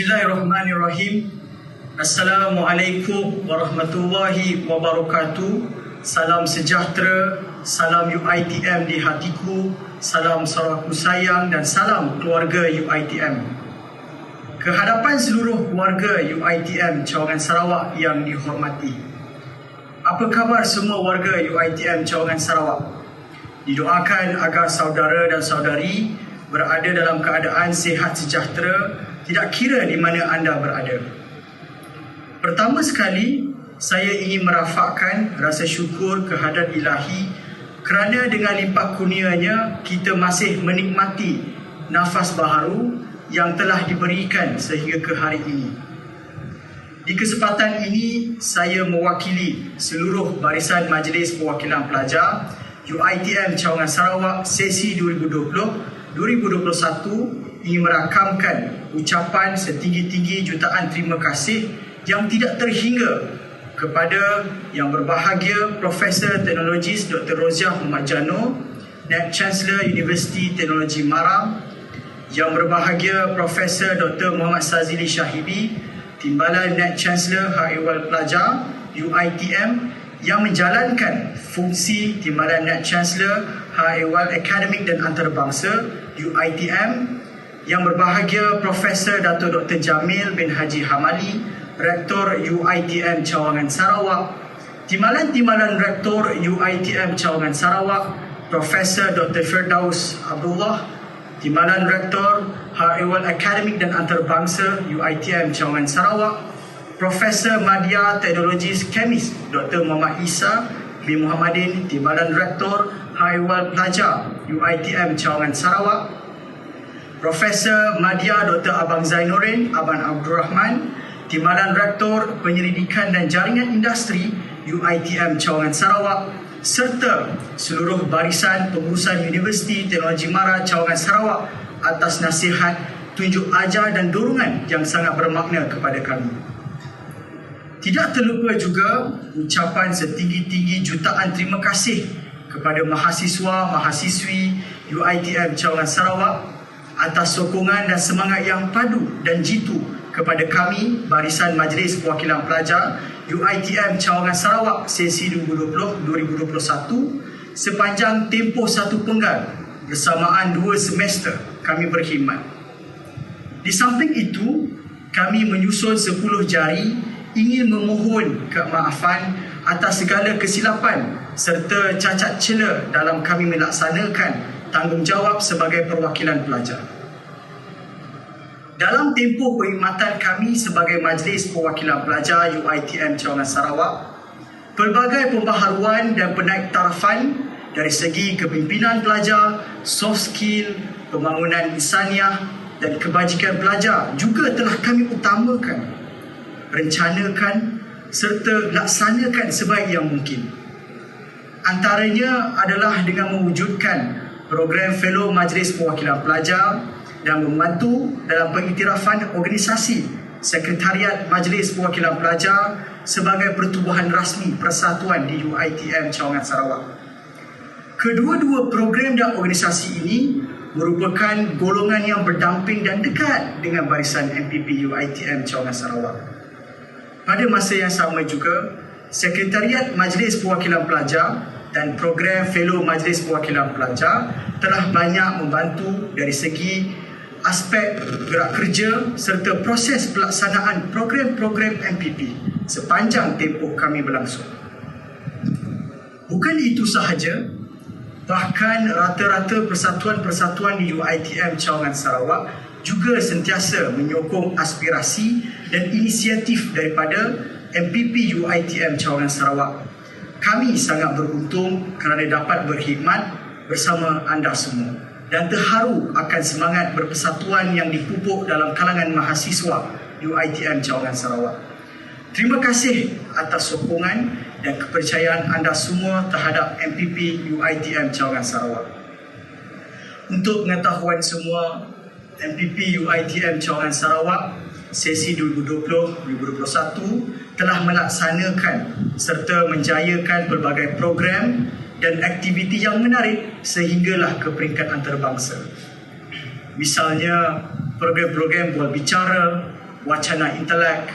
Bismillahirrahmanirrahim. Assalamualaikum warahmatullahi wabarakatuh. Salam sejahtera, salam UiTM di hatiku, salam saudaraku sayang dan salam keluarga UiTM. Kehadapan seluruh warga UiTM Cawangan Sarawak yang dihormati. Apa khabar semua warga UiTM Cawangan Sarawak? Didoakan agar saudara dan saudari berada dalam keadaan sihat sejahtera, tidak kira di mana anda berada. Pertama sekali, saya ingin merafakkan rasa syukur kehadrat Ilahi kerana dengan limpah kurnianya kita masih menikmati nafas baharu yang telah diberikan sehingga ke hari ini. Di kesempatan ini, saya mewakili seluruh barisan Majlis Perwakilan Pelajar UiTM Cawangan Sarawak sesi 2020-2021 ingin merakamkan ucapan setinggi-tinggi jutaan terima kasih yang tidak terhingga kepada Yang Berbahagia Profesor Teknologis Dr. Roziah Muhammad Jano, Naib Chancellor Universiti Teknologi Mara, Yang Berbahagia Profesor Dr. Muhammad Sazili Syahibi, Timbalan Naib Chancellor Hak Ehwal Pelajar UiTM yang menjalankan fungsi Timbalan Naib Chancellor Hak Ehwal Akademik dan Antarabangsa UiTM, Yang Berbahagia Profesor Dato' Dr. Jamil bin Haji Hamali, Rektor UiTM Cawangan Sarawak, Timbalan Rektor UiTM Cawangan Sarawak, Profesor Dr. Firdaus Abdullah, Timbalan Rektor Hak Ehwal Akademik dan Antarabangsa UiTM Cawangan Sarawak, Profesor Madya Teknologis Kemis Dr. Muhammad Isa bin Muhammadin, Timbalan Rektor Hak Ehwal Pelajar UiTM Cawangan Sarawak, Profesor Madya Dr. Abang Zainuddin Abang Abdul Rahman, Timbalan Rektor Penyelidikan dan Jaringan Industri UiTM Cawangan Sarawak, serta seluruh barisan pengurusan Universiti Teknologi Mara Cawangan Sarawak atas nasihat, tunjuk ajar dan dorongan yang sangat bermakna kepada kami. Tidak terlupa juga ucapan setinggi-tinggi jutaan terima kasih kepada mahasiswa-mahasiswi UiTM Cawangan Sarawak atas sokongan dan semangat yang padu dan jitu kepada kami Barisan Majlis Perwakilan Pelajar UiTM Cawangan Sarawak sesi 2020-2021 sepanjang tempoh satu penggal bersamaan 2 semester kami berkhidmat. Di samping itu, kami menyusun 10 jari ingin memohon kemaafan atas segala kesilapan serta cacat cela dalam kami melaksanakan tanggungjawab sebagai perwakilan pelajar. Dalam tempoh perkhidmatan kami sebagai Majlis Perwakilan Pelajar UiTM Cawangan Sarawak, pelbagai pembaharuan dan penaiktarafan dari segi kepimpinan pelajar, soft skill, pembangunan insaniah dan kebajikan pelajar juga telah kami utamakan, rencanakan serta laksanakan sebaik yang mungkin. Antaranya adalah dengan mewujudkan program Fellow Majlis Perwakilan Pelajar dan membantu dalam pengiktirafan organisasi Sekretariat Majlis Perwakilan Pelajar sebagai pertubuhan rasmi persatuan di UiTM Cawangan Sarawak. Kedua-dua program dan organisasi ini merupakan golongan yang berdamping dan dekat dengan barisan MPP UiTM Cawangan Sarawak. Pada masa yang sama juga, Sekretariat Majlis Perwakilan Pelajar dan program Fellow Majlis Perwakilan Pelajar telah banyak membantu dari segi aspek gerak kerja serta proses pelaksanaan program-program MPP sepanjang tempoh kami berlangsung. Bukan itu sahaja, bahkan rata-rata persatuan-persatuan di UiTM Cawangan Sarawak juga sentiasa menyokong aspirasi dan inisiatif daripada MPP UiTM Cawangan Sarawak. Kami sangat beruntung kerana dapat berkhidmat bersama anda semua dan terharu akan semangat berpersatuan yang dipupuk dalam kalangan mahasiswa UiTM Cawangan Sarawak. Terima kasih atas sokongan dan kepercayaan anda semua terhadap MPP UiTM Cawangan Sarawak. Untuk pengetahuan semua, MPP UiTM Cawangan Sarawak sesi 2020-2021 telah melaksanakan serta menjayakan pelbagai program dan aktiviti yang menarik sehinggalah ke peringkat antarabangsa. Misalnya, program-program bual bicara, wacana intelek,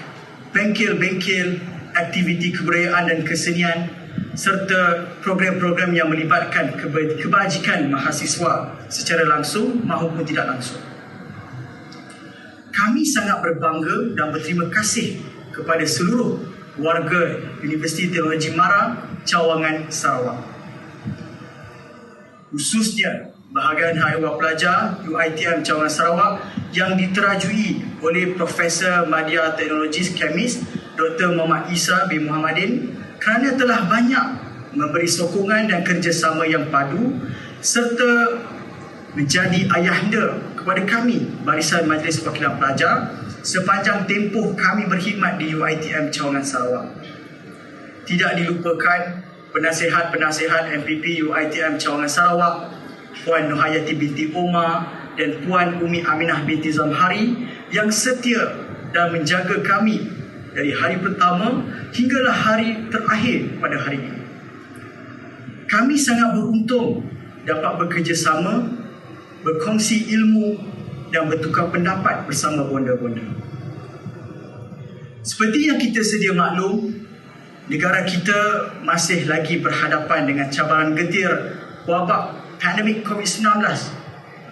bengkel-bengkel, aktiviti kebudayaan dan kesenian, serta program-program yang melibatkan kebajikan mahasiswa secara langsung maupun tidak langsung. Kami sangat berbangga dan berterima kasih kepada seluruh warga Universiti Teknologi Mara, Cawangan, Sarawak. Khususnya bahagian Hak Ehwal Pelajar UiTM Cawangan Sarawak yang diterajui oleh Profesor Madya Teknologis Kemis Dr. Muhammad Isa bin Muhammadin kerana telah banyak memberi sokongan dan kerjasama yang padu serta menjadi ayahanda kepada kami Barisan Majlis Perwakilan Pelajar sepanjang tempoh kami berkhidmat di UiTM Cawangan Sarawak. Tidak dilupakan penasihat-penasihat MPP UiTM Cawangan Sarawak, Puan Nuhayati binti Omar dan Puan Umi Aminah binti Zamhari yang setia dan menjaga kami dari hari pertama hinggalah hari terakhir pada hari ini. Kami sangat beruntung dapat bekerjasama, berkongsi ilmu dan bertukar pendapat bersama bonda-bonda. Seperti yang kita sedia maklum, negara kita masih lagi berhadapan dengan cabaran getir wabak pandemik COVID-19,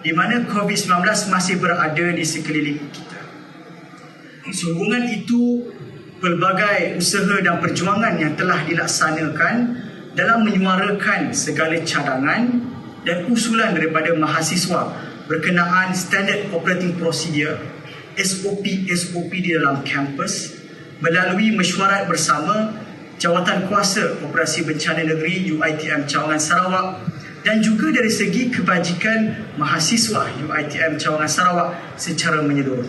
di mana COVID-19 masih berada di sekeliling kita. Sehubungan itu, pelbagai usaha dan perjuangan yang telah dilaksanakan dalam menyuarakan segala cadangan dan usulan daripada mahasiswa berkenaan Standard Operating Procedure SOP di dalam kampus melalui mesyuarat bersama Jawatan Kuasa Operasi Bencana Negeri UiTM Cawangan Sarawak dan juga dari segi kebajikan mahasiswa UiTM Cawangan Sarawak secara menyeluruh.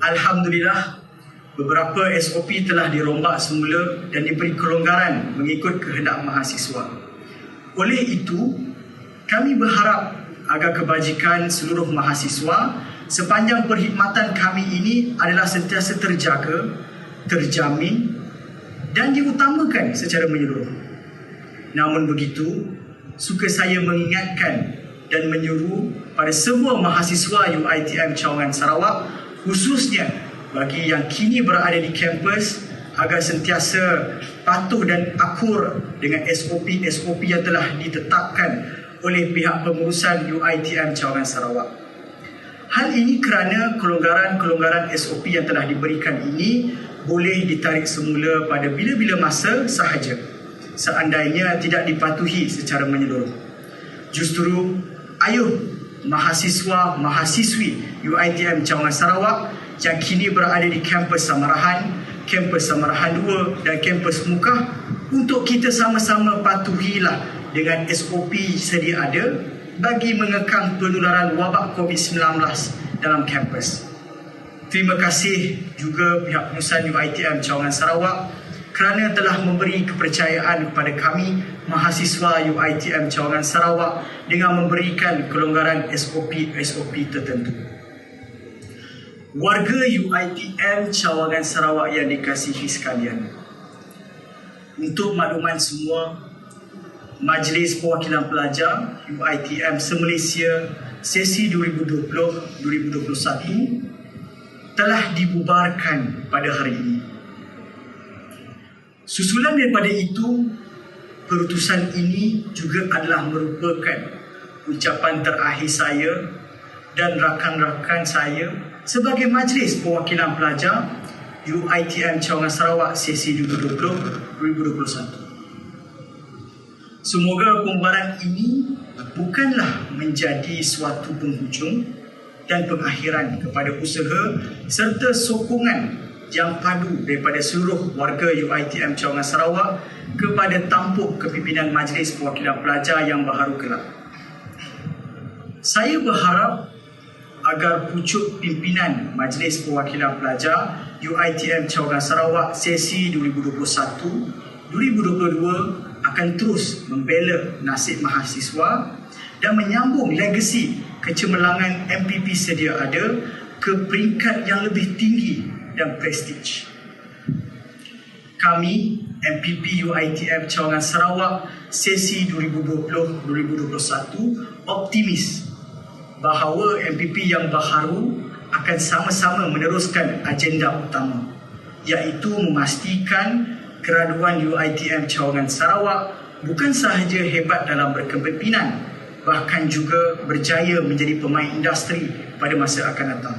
Alhamdulillah, beberapa SOP telah dirombak semula dan diberi kelonggaran mengikut kehendak mahasiswa. Oleh itu, kami berharap agar kebajikan seluruh mahasiswa sepanjang perkhidmatan kami ini adalah sentiasa terjaga, terjamin dan diutamakan secara menyeluruh. Namun begitu, suka saya mengingatkan dan menyuruh pada semua mahasiswa UiTM Cawangan Sarawak, khususnya bagi yang kini berada di kampus, agar sentiasa patuh dan akur dengan SOP yang telah ditetapkan oleh pihak pengurusan UiTM Cawangan Sarawak. Hal ini kerana kelonggaran SOP yang telah diberikan ini boleh ditarik semula pada bila-bila masa sahaja, seandainya tidak dipatuhi secara menyeluruh. Justru, ayuh mahasiswa-mahasiswi UiTM Cawangan Sarawak yang kini berada di kampus Samarahan, kampus Samarahan 2 dan kampus Mukah untuk kita sama-sama patuhilah dengan SOP sedia ada bagi mengekang penularan wabak COVID-19 dalam kampus. Terima kasih juga pihak pengurusan UiTM Cawangan Sarawak kerana telah memberi kepercayaan kepada kami mahasiswa UiTM Cawangan Sarawak dengan memberikan kelonggaran SOP tertentu. Warga UiTM Cawangan Sarawak yang dikasihi sekalian, untuk makluman semua, Majlis Perwakilan Pelajar UiTM se-Malaysia sesi 2020-2021 telah dibubarkan pada hari ini. Susulan daripada itu, perutusan ini juga adalah merupakan ucapan terakhir saya dan rakan-rakan saya sebagai Majlis Perwakilan Pelajar UiTM Cawangan Sarawak sesi 2020-2021. Semoga pembubaran ini bukanlah menjadi suatu penghujung dan pengakhiran kepada usaha serta sokongan yang padu daripada seluruh warga UiTM Cawangan Sarawak kepada tampuk kepimpinan Majlis Perwakilan Pelajar yang baharu kelak. Saya berharap agar pucuk pimpinan Majlis Perwakilan Pelajar UiTM Cawangan Sarawak sesi 2021-2022 akan terus membela nasib mahasiswa dan menyambung legasi kecemerlangan MPP sedia ada ke peringkat yang lebih tinggi dan prestij. Kami, MPP UiTM Cawangan Sarawak sesi 2020-2021 optimis bahawa MPP yang baharu akan sama-sama meneruskan agenda utama, iaitu memastikan keraduan UiTM Cawangan Sarawak bukan sahaja hebat dalam berkepimpinan, bahkan juga berjaya menjadi pemain industri pada masa akan datang.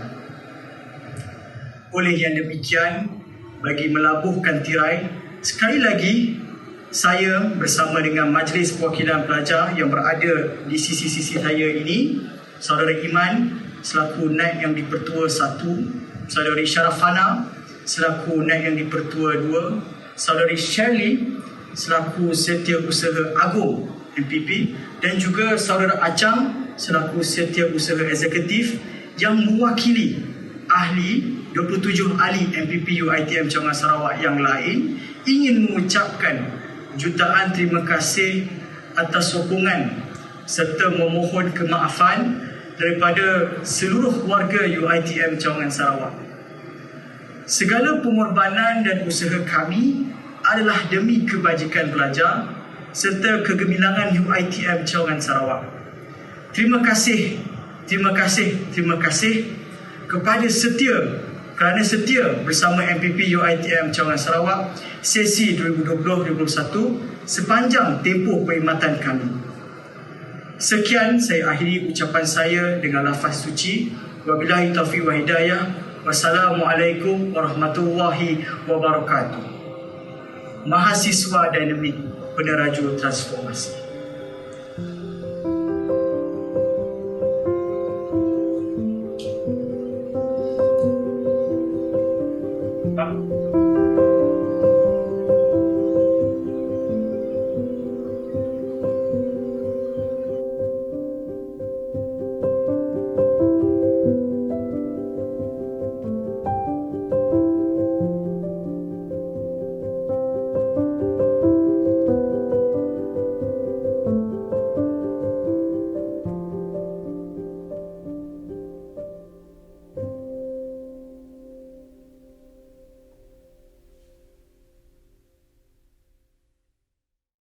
Oleh yang demikian, bagi melabuhkan tirai, sekali lagi saya bersama dengan Majlis Perwakilan Pelajar yang berada di sisi-sisi saya ini, Saudara Iman selaku Naib Yang di-Pertua 1, Saudari Syarafana selaku Naib Yang di-Pertua 2, Saudari Shirley selaku Setiausaha Agung MPP, dan juga Saudara Acang selaku Setiausaha Eksekutif yang mewakili ahli 27 ahli MPP UiTM Cawangan Sarawak yang lain, ingin mengucapkan jutaan terima kasih atas sokongan serta memohon kemaafan daripada seluruh warga UiTM Cawangan Sarawak. Segala pengorbanan dan usaha kami adalah demi kebajikan pelajar serta kegemilangan UiTM Cawangan Sarawak. Terima kasih kepada kerana setia bersama MPP UiTM Cawangan Sarawak sesi 2020-2021 sepanjang tempoh perkhidmatan kami. Sekian, saya akhiri ucapan saya dengan lafaz suci. Wabillahi taufiq wa hidayah. Wassalamualaikum warahmatullahi wabarakatuh. Mahasiswa dinamik peneraju transformasi.